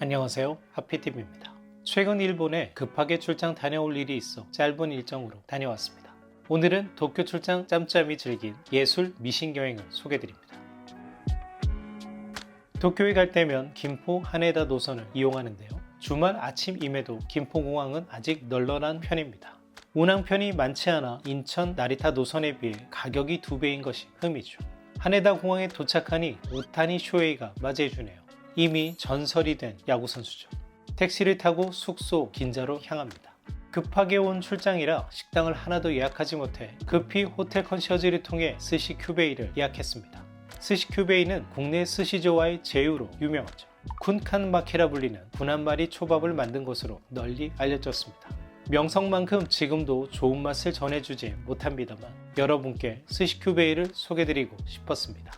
안녕하세요, 하피TV입니다. 최근 일본에 급하게 출장 다녀올 일이 있어 짧은 일정으로 다녀왔습니다. 오늘은 도쿄 출장 짬짬이 즐긴 예술 미식 여행을 소개드립니다. 도쿄에 갈 때면 김포 하네다 노선을 이용하는데요. 주말 아침임에도 김포공항은 아직 널널한 편입니다. 운항편이 많지 않아 인천 나리타 노선에 비해 가격이 2배인 것이 흠이죠. 하네다 공항에 도착하니 오타니 쇼헤이가 맞이해주네요. 이미 전설이 된 야구선수죠. 택시를 타고 숙소 긴자로 향합니다. 급하게 온 출장이라 식당을 하나도 예약하지 못해 급히 호텔 컨시어지를 통해 스시 큐베이를 예약했습니다. 스시 큐베이는 국내 스시조와의 제휴로 유명하죠. 군칸 마키라 불리는 군 한 마리 초밥을 만든 것으로 널리 알려졌습니다. 명성만큼 지금도 좋은 맛을 전해주지 못합니다만 여러분께 스시 큐베이를 소개드리고 싶었습니다.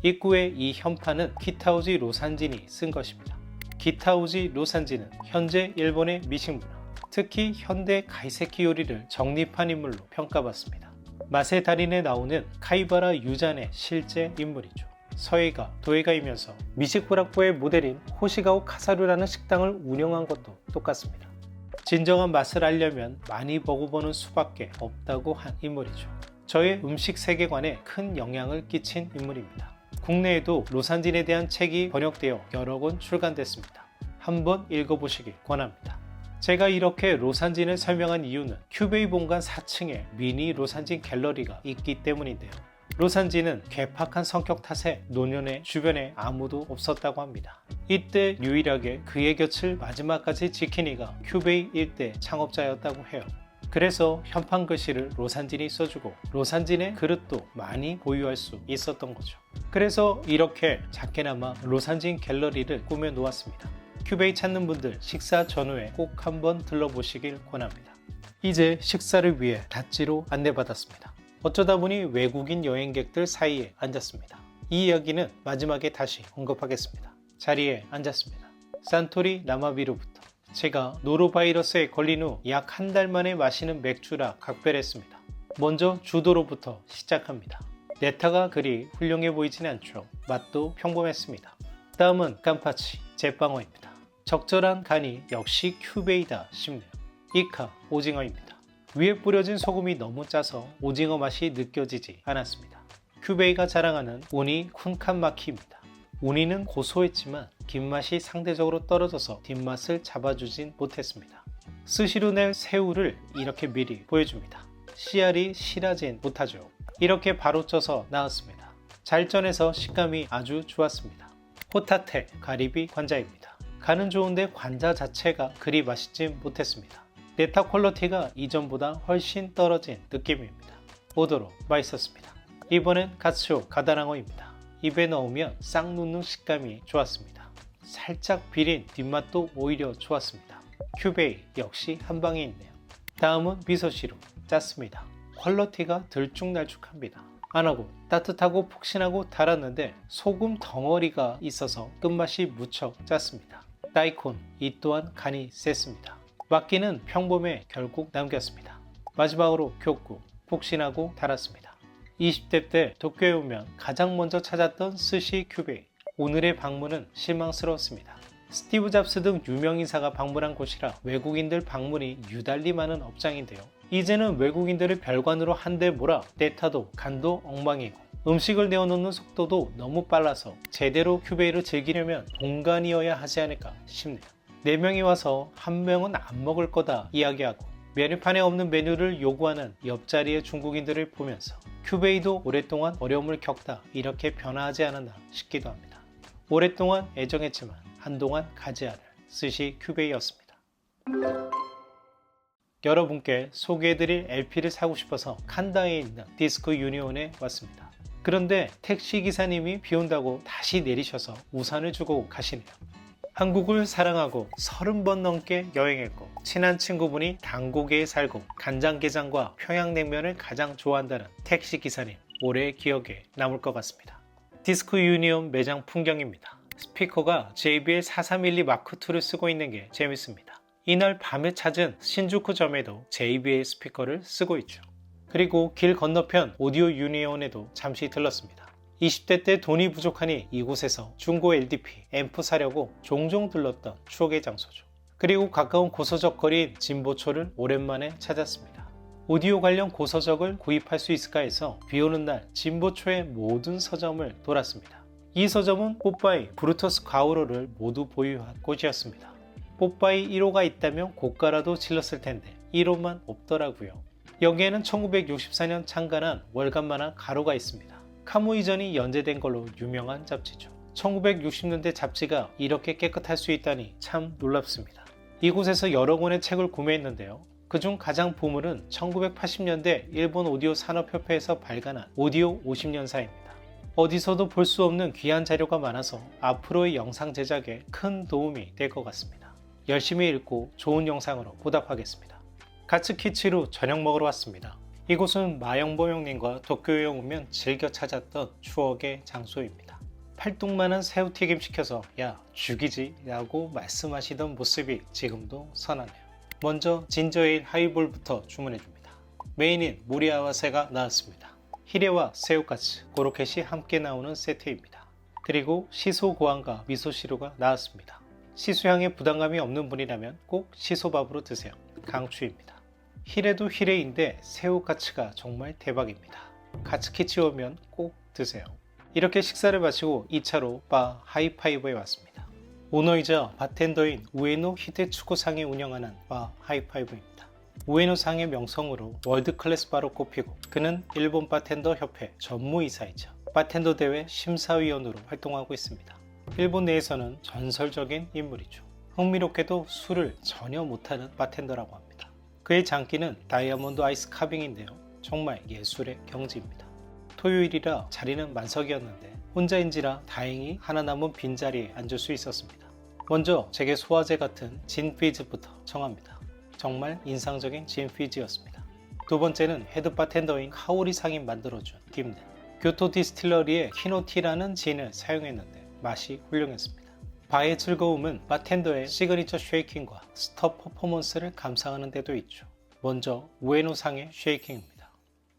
입구에 이 현판은 기타우지 로산진이 쓴 것입니다. 기타우지 로산진은 현재 일본의 미식문화, 특히 현대 가이세키 요리를 정립한 인물로 평가받습니다. 맛의 달인에 나오는 카이바라 유잔의 실제 인물이죠. 서해가 도해가이면서 미식불학부의 모델인 호시가오 카사루라는 식당을 운영한 것도 똑같습니다. 진정한 맛을 알려면 많이 먹어보는 수밖에 없다고 한 인물이죠. 저의 음식 세계관에 큰 영향을 끼친 인물입니다. 국내에도 로산진에 대한 책이 번역되어 여러 권 출간됐습니다. 한번 읽어보시길 권합니다. 제가 이렇게 로산진을 설명한 이유는 큐베이 본관 4층에 미니 로산진 갤러리가 있기 때문인데요. 로산진은 괴팍한 성격 탓에 노년의 주변에 아무도 없었다고 합니다. 이때 유일하게 그의 곁을 마지막까지 지킨 이가 큐베이 일대 창업자였다고 해요. 그래서 현판 글씨를 로산진이 써주고 로산진의 그릇도 많이 보유할 수 있었던 거죠. 그래서 이렇게 작게나마 로산진 갤러리를 꾸며 놓았습니다. 큐베이 찾는 분들 식사 전후에 꼭 한번 들러보시길 권합니다. 이제 식사를 위해 다찌로 안내받았습니다. 어쩌다 보니 외국인 여행객들 사이에 앉았습니다. 이 이야기는 마지막에 다시 언급하겠습니다. 자리에 앉았습니다. 산토리 나마비루부터 제가 노로바이러스에 걸린 후 약 한 달 만에 마시는 맥주라 각별했습니다. 먼저 주도로부터 시작합니다. 네타가 그리 훌륭해 보이진 않죠. 맛도 평범했습니다. 다음은 깜파치, 제빵어입니다. 적절한 간이 역시 큐베이다 싶네요. 이카, 오징어입니다. 위에 뿌려진 소금이 너무 짜서 오징어 맛이 느껴지지 않았습니다. 큐베이가 자랑하는 우니 쿤칸마키입니다. 우니는 고소했지만 김맛이 상대적으로 떨어져서 뒷맛을 잡아주진 못했습니다. 스시로 낼 새우를 이렇게 미리 보여줍니다. 씨알이 실하진 못하죠. 이렇게 바로 쪄서 나왔습니다. 잘 쪄내서 식감이 아주 좋았습니다. 호타테, 가리비 관자입니다. 간은 좋은데 관자 자체가 그리 맛있지 못했습니다. 네타 퀄리티가 이전보다 훨씬 떨어진 느낌입니다. 오도로 맛있었습니다. 이번엔 가츠오 가다랑어입니다. 입에 넣으면 싹 녹는 식감이 좋았습니다. 살짝 비린 뒷맛도 오히려 좋았습니다. 큐베이 역시 한방에 있네요. 다음은 미소시루, 짰습니다. 퀄리티가 들쭉날쭉합니다. 안하고 따뜻하고 폭신하고 달았는데 소금 덩어리가 있어서 끝맛이 무척 짰습니다. 다이콘, 이 또한 간이 셌습니다. 막기는 평범해 결국 남겼습니다. 마지막으로 교구, 폭신하고 달았습니다. 20대 때 도쿄에 오면 가장 먼저 찾았던 스시 큐베이. 오늘의 방문은 실망스러웠습니다. 스티브 잡스 등 유명인사가 방문한 곳이라 외국인들 방문이 유달리 많은 업장인데요. 이제는 외국인들을 별관으로 한데 몰아 네타도 간도 엉망이고 음식을 내어놓는 속도도 너무 빨라서 제대로 큐베이를 즐기려면 본관이어야 하지 않을까 싶네요. 4명이 와서 1명은 안 먹을 거다 이야기하고 메뉴판에 없는 메뉴를 요구하는 옆자리의 중국인들을 보면서 큐베이도 오랫동안 어려움을 겪다 이렇게 변화하지 않았나 싶기도 합니다. 오랫동안 애정했지만 한동안 가지 않을 스시 큐베이였습니다. 여러분께 소개해드릴 LP를 사고 싶어서 칸다에 있는 디스크 유니온에 왔습니다. 그런데 택시기사님이 비 온다고 다시 내리셔서 우산을 주고 가시네요. 한국을 사랑하고 30번 넘게 여행했고 친한 친구분이 당고개에 살고 간장게장과 평양냉면을 가장 좋아한다는 택시기사님, 오래 기억에 남을 것 같습니다. 디스크 유니온 매장 풍경입니다. 스피커가 JBL 4312 마크2를 쓰고 있는 게 재밌습니다. 이날 밤에 찾은 신주쿠점에도 JBL 스피커를 쓰고 있죠. 그리고 길 건너편 오디오 유니온에도 잠시 들렀습니다. 20대 때 돈이 부족하니 이곳에서 중고 LDP, 앰프 사려고 종종 들렀던 추억의 장소죠. 그리고 가까운 고서적거리인 진보초를 오랜만에 찾았습니다. 오디오 관련 고서적을 구입할 수 있을까 해서 비오는 날 진보초의 모든 서점을 돌았습니다. 이 서점은 뽀빠이, 브루터스 가오로를 모두 보유한 곳이었습니다. 뽀빠이 1호가 있다면 고가라도 질렀을 텐데 1호만 없더라고요. 여기에는 1964년 창간한 월간만화 가로가 있습니다. 카무 이전이 연재된 걸로 유명한 잡지죠. 1960년대 잡지가 이렇게 깨끗할 수 있다니 참 놀랍습니다. 이곳에서 여러 권의 책을 구매했는데요. 그중 가장 보물은 1980년대 일본 오디오 산업협회에서 발간한 오디오 50년사입니다. 어디서도 볼 수 없는 귀한 자료가 많아서 앞으로의 영상 제작에 큰 도움이 될 것 같습니다. 열심히 읽고 좋은 영상으로 보답하겠습니다. 가츠키치로 저녁 먹으러 왔습니다. 이곳은 마영보 형님과 도쿄에 오면 즐겨 찾았던 추억의 장소입니다. 팔뚝만한 새우튀김 시켜서 야 죽이지 라고 말씀하시던 모습이 지금도 선하네요. 먼저 진저에일 하이볼부터 주문해줍니다. 메인인 모리아와세가 나왔습니다. 히레와 새우까지 고로켓이 함께 나오는 세트입니다. 그리고 시소 고항과 미소시루가 나왔습니다. 시소향에 부담감이 없는 분이라면 꼭 시소밥으로 드세요. 강추입니다. 히레도 히레인데 새우카츠가 정말 대박입니다. 가츠키치 오면 꼭 드세요. 이렇게 식사를 마치고 2차로 바 하이파이브에 왔습니다. 오너이자 바텐더인 우에노 히데츠코상이 운영하는 바 하이파이브입니다. 우에노 상의 명성으로 월드클래스 바로 꼽히고 그는 일본 바텐더 협회 전무이사이자 바텐더 대회 심사위원으로 활동하고 있습니다. 일본 내에서는 전설적인 인물이죠. 흥미롭게도 술을 전혀 못하는 바텐더라고 합니다. 그의 장기는 다이아몬드 아이스 카빙인데요. 정말 예술의 경지입니다. 토요일이라 자리는 만석이었는데 혼자인지라 다행히 하나 남은 빈자리에 앉을 수 있었습니다. 먼저 제게 소화제 같은 진피즈부터 청합니다. 정말 인상적인 진피즈였습니다. 두 번째는 헤드 바텐더인 카오리 상이 만들어준 김넨. 교토 디스틸러리의 키노티라는 진을 사용했는데 맛이 훌륭했습니다. 바의 즐거움은 바텐더의 시그니처 쉐이킹과 스톱 퍼포먼스를 감상하는 데도 있죠. 먼저 우에노 상의 쉐이킹입니다.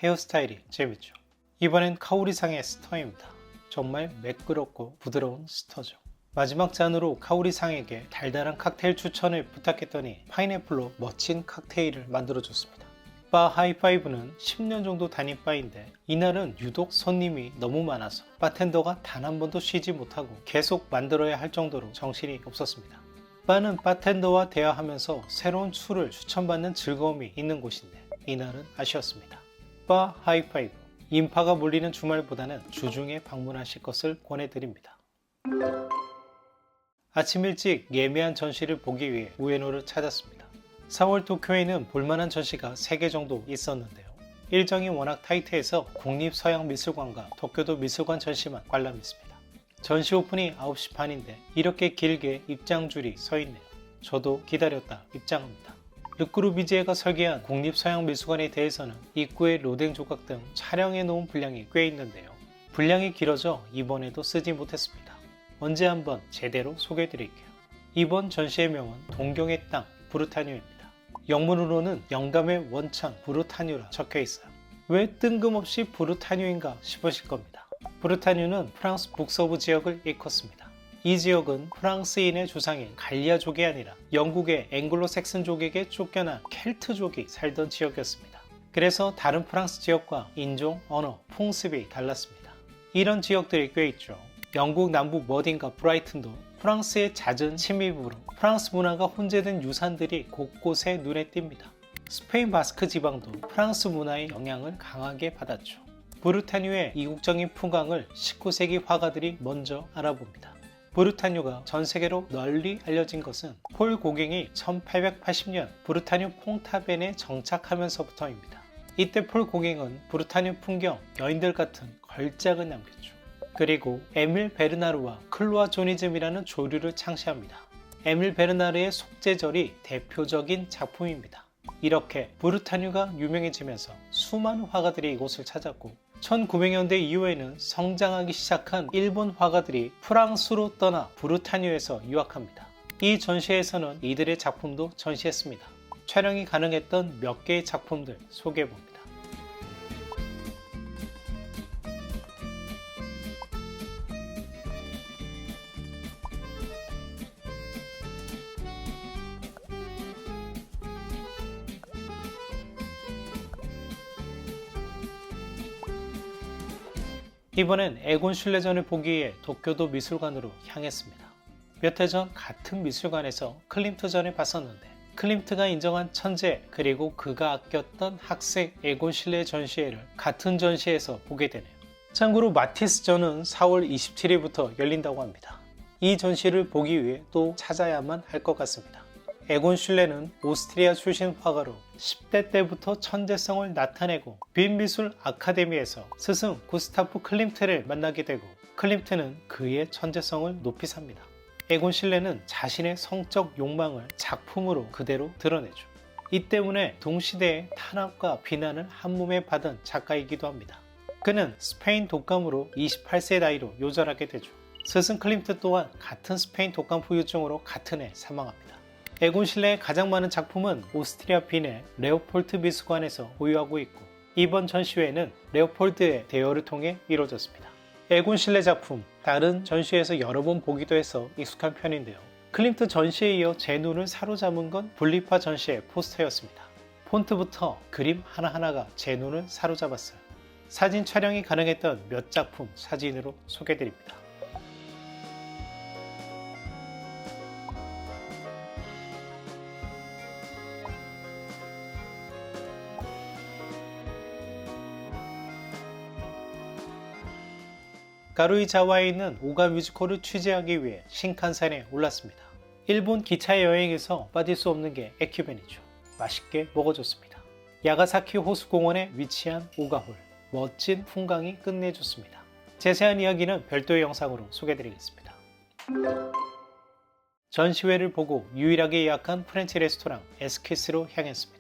헤어스타일이 재밌죠. 이번엔 카오리 상의 스터입니다. 정말 매끄럽고 부드러운 스터죠. 마지막 잔으로 카오리 상에게 달달한 칵테일 추천을 부탁했더니 파인애플로 멋진 칵테일을 만들어줬습니다. 바 하이파이브는 10년 정도 다닌 바인데 이날은 유독 손님이 너무 많아서 바텐더가 단 한 번도 쉬지 못하고 계속 만들어야 할 정도로 정신이 없었습니다. 바는 바텐더와 대화하면서 새로운 술을 추천받는 즐거움이 있는 곳인데 이날은 아쉬웠습니다. 바 하이파이브, 인파가 몰리는 주말보다는 주중에 방문하실 것을 권해드립니다. 아침 일찍 예매한 전시를 보기 위해 우에노를 찾았습니다. 4월 도쿄에는 볼만한 전시가 3개 정도 있었는데요. 일정이 워낙 타이트해서 국립서양미술관과 도쿄도 미술관 전시만 관람했습니다. 전시 오픈이 9시 반인데 이렇게 길게 입장줄이 서 있네요. 저도 기다렸다 입장합니다. 르꾸르비지에가 설계한 국립서양미술관에 대해서는 입구에 로댕 조각 등 촬영해 놓은 분량이 꽤 있는데요. 분량이 길어져 이번에도 쓰지 못했습니다. 언제 한번 제대로 소개해 드릴게요. 이번 전시의 명은 동경의 땅 브루타뉴입니다. 영문으로는 영감의 원천 브루타뉴라 적혀 있어요. 왜 뜬금없이 브루타뉴인가 싶으실 겁니다. 브루타뉴는 프랑스 북서부 지역을 일컫습니다. 이 지역은 프랑스인의 조상인 갈리아족이 아니라 영국의 앵글로색슨족에게 쫓겨난 켈트족이 살던 지역이었습니다. 그래서 다른 프랑스 지역과 인종, 언어, 풍습이 달랐습니다. 이런 지역들이 꽤 있죠. 영국 남부 머딘과 브라이튼도 프랑스의 잦은 침입으로 프랑스 문화가 혼재된 유산들이 곳곳에 눈에 띕니다. 스페인 바스크 지방도 프랑스 문화의 영향을 강하게 받았죠. 브루타뉴의 이국적인 풍광을 19세기 화가들이 먼저 알아봅니다. 브루타뉴가 전 세계로 널리 알려진 것은 폴 고갱이 1880년 브루타뉴 퐁타벤에 정착하면서부터입니다. 이때 폴 고갱은 브루타뉴 풍경, 여인들 같은 걸작을 남겼죠. 그리고 에밀 베르나르와 클로아조니즘이라는 조류를 창시합니다. 에밀 베르나르의 속죄절이 대표적인 작품입니다. 이렇게 브루타뉴가 유명해지면서 수많은 화가들이 이곳을 찾았고 1900년대 이후에는 성장하기 시작한 일본 화가들이 프랑스로 떠나 브루타뉴에서 유학합니다. 이 전시에서는 이들의 작품도 전시했습니다. 촬영이 가능했던 몇 개의 작품들 소개해봅니다. 이번엔 에곤 슐레전을 보기 위해 도쿄도 미술관으로 향했습니다. 몇 해 전 같은 미술관에서 클림트전을 봤었는데 클림트가 인정한 천재 그리고 그가 아꼈던 학생 에곤 슐레 전시회를 같은 전시회에서 보게 되네요. 참고로 마티스전은 4월 27일부터 열린다고 합니다. 이 전시를 보기 위해 또 찾아야만 할 것 같습니다. 에곤 슐레는 오스트리아 출신 화가로 10대 때부터 천재성을 나타내고 빈미술 아카데미에서 스승 구스타프 클림트를 만나게 되고 클림트는 그의 천재성을 높이 삽니다. 에곤 슐레는 자신의 성적 욕망을 작품으로 그대로 드러내죠. 이 때문에 동시대의 탄압과 비난을 한몸에 받은 작가이기도 합니다. 그는 스페인 독감으로 28세 나이로 요절하게 되죠. 스승 클림트 또한 같은 스페인 독감 후유증으로 같은 해 사망합니다. 에곤 슐레의 가장 많은 작품은 오스트리아 빈의 레오폴트 미술관에서 보유하고 있고 이번 전시회는 레오폴드의 대여를 통해 이루어졌습니다. 에곤 슐레 작품, 다른 전시회에서 여러 번 보기도 해서 익숙한 편인데요. 클림트 전시에 이어 제 눈을 사로잡은 건 분리파 전시의 포스터였습니다. 폰트부터 그림 하나하나가 제 눈을 사로잡았어요. 사진 촬영이 가능했던 몇 작품 사진으로 소개드립니다. 가루이자와에 있는 오가 뮤지컬을 취재하기 위해 신칸센에 올랐습니다. 일본 기차 여행에서 빠질 수 없는 게 에큐벤이죠. 맛있게 먹어줬습니다. 야가사키 호수공원에 위치한 오가홀, 멋진 풍광이 끝내줬습니다. 자세한 이야기는 별도의 영상으로 소개드리겠습니다. 전시회를 보고 유일하게 예약한 프렌치 레스토랑 에스키스로 향했습니다.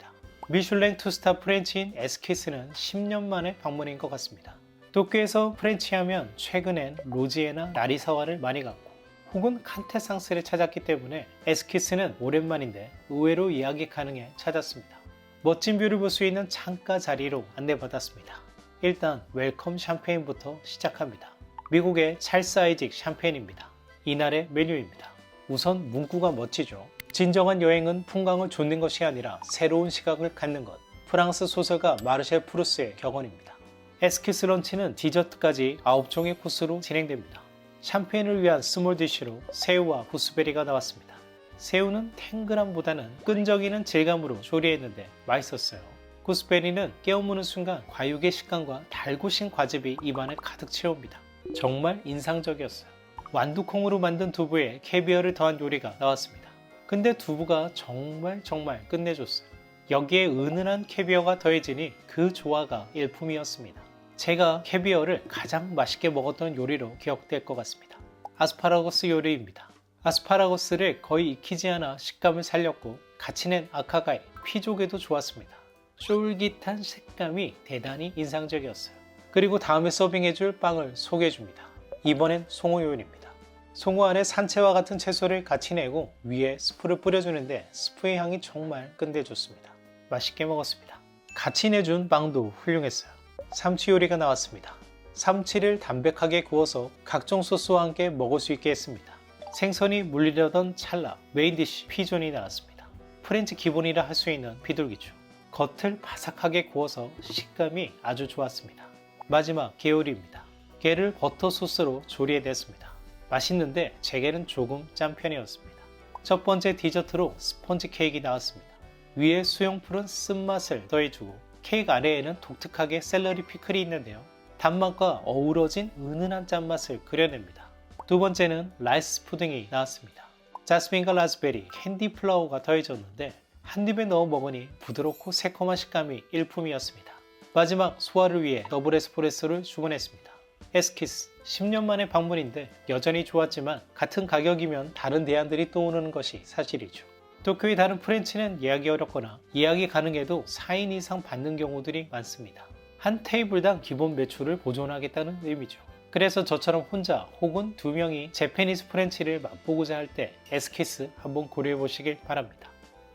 미슐랭 투스타 프렌치인 에스키스는 10년 만에 방문인 것 같습니다. 도쿄에서 프렌치 하면 최근엔 로지에나 나리사와를 많이 갔고 혹은 칸테상스를 찾았기 때문에 에스키스는 오랜만인데 의외로 예약이 가능해 찾았습니다. 멋진 뷰를 볼 수 있는 창가 자리로 안내받았습니다. 일단 웰컴 샴페인부터 시작합니다. 미국의 찰스 아이직 샴페인입니다. 이날의 메뉴입니다. 우선 문구가 멋지죠. 진정한 여행은 풍광을 좇는 것이 아니라 새로운 시각을 갖는 것. 프랑스 소설가 마르셀 프루스의 격언입니다. 에스키스 런치는 디저트까지 9종의 코스로 진행됩니다. 샴페인을 위한 스몰 디쉬로 새우와 구스베리가 나왔습니다. 새우는 탱글함보다는 끈적이는 질감으로 조리했는데 맛있었어요. 구스베리는 깨어무는 순간 과육의 식감과 달구신 과즙이 입안을 가득 채웁니다. 정말 인상적이었어요. 완두콩으로 만든 두부에 캐비어를 더한 요리가 나왔습니다. 근데 두부가 정말 끝내줬어요. 여기에 은은한 캐비어가 더해지니 그 조화가 일품이었습니다. 제가 캐비어를 가장 맛있게 먹었던 요리로 기억될 것 같습니다. 아스파라거스 요리입니다. 아스파라거스를 거의 익히지 않아 식감을 살렸고 같이 낸 아카가이, 피조개도 좋았습니다. 쫄깃한 식감이 대단히 인상적이었어요. 그리고 다음에 서빙해줄 빵을 소개해줍니다. 이번엔 송어 요리입니다. 송어 안에 산채와 같은 채소를 같이 내고 위에 스프를 뿌려주는데 스프의 향이 정말 끝내줬습니다. 맛있게 먹었습니다. 같이 내준 빵도 훌륭했어요. 삼치 요리가 나왔습니다. 삼치를 담백하게 구워서 각종 소스와 함께 먹을 수 있게 했습니다. 생선이 물리려던 찰나 메인 디쉬 피존이 나왔습니다. 프렌치 기본이라 할 수 있는 비둘기죠. 겉을 바삭하게 구워서 식감이 아주 좋았습니다. 마지막 게 요리입니다. 게를 버터 소스로 조리해냈습니다. 맛있는데 제 게는 조금 짠 편이었습니다. 첫 번째 디저트로 스펀지 케이크 나왔습니다. 위에 수용풀은 쓴맛을 더해주고 케이크 아래에는 독특하게 샐러리 피클이 있는데요. 단맛과 어우러진 은은한 짠맛을 그려냅니다. 두 번째는 라이스 푸딩이 나왔습니다. 자스민과 라즈베리, 캔디 플라워가 더해졌는데 한 입에 넣어 먹으니 부드럽고 새콤한 식감이 일품이었습니다. 마지막 소화를 위해 더블 에스프레소를 주문했습니다. 에스키스 10년 만에 방문인데 여전히 좋았지만 같은 가격이면 다른 대안들이 떠오르는 것이 사실이죠. 도쿄의 다른 프렌치는 예약이 어렵거나 예약이 가능해도 4인 이상 받는 경우들이 많습니다. 한 테이블당 기본 매출을 보존하겠다는 의미죠. 그래서 저처럼 혼자 혹은 2명이 재패니스 프렌치를 맛보고자 할 때 에스키스 한번 고려해 보시길 바랍니다.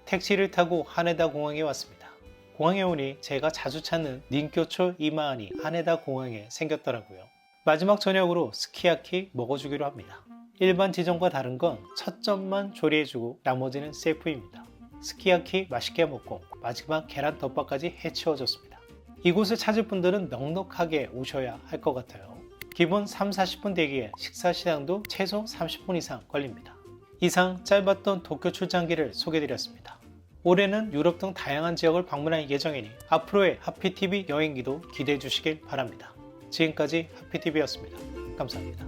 택시를 타고 하네다 공항에 왔습니다. 공항에 오니 제가 자주 찾는 닌교초 이마아니 하네다 공항에 생겼더라고요. 마지막 저녁으로 스키야키 먹어주기로 합니다. 일반 지점과 다른 건 첫 점만 조리해주고 나머지는 셀프입니다. 스키야키 맛있게 먹고 마지막 계란 덮밥까지 해치워졌습니다. 이곳을 찾을 분들은 넉넉하게 오셔야 할 것 같아요. 기본 3-40분 대기에 식사 시간도 최소 30분 이상 걸립니다. 이상 짧았던 도쿄 출장기를 소개해드렸습니다. 올해는 유럽 등 다양한 지역을 방문할 예정이니 앞으로의 하피TV 여행기도 기대해 주시길 바랍니다. 지금까지 하피TV였습니다. 감사합니다.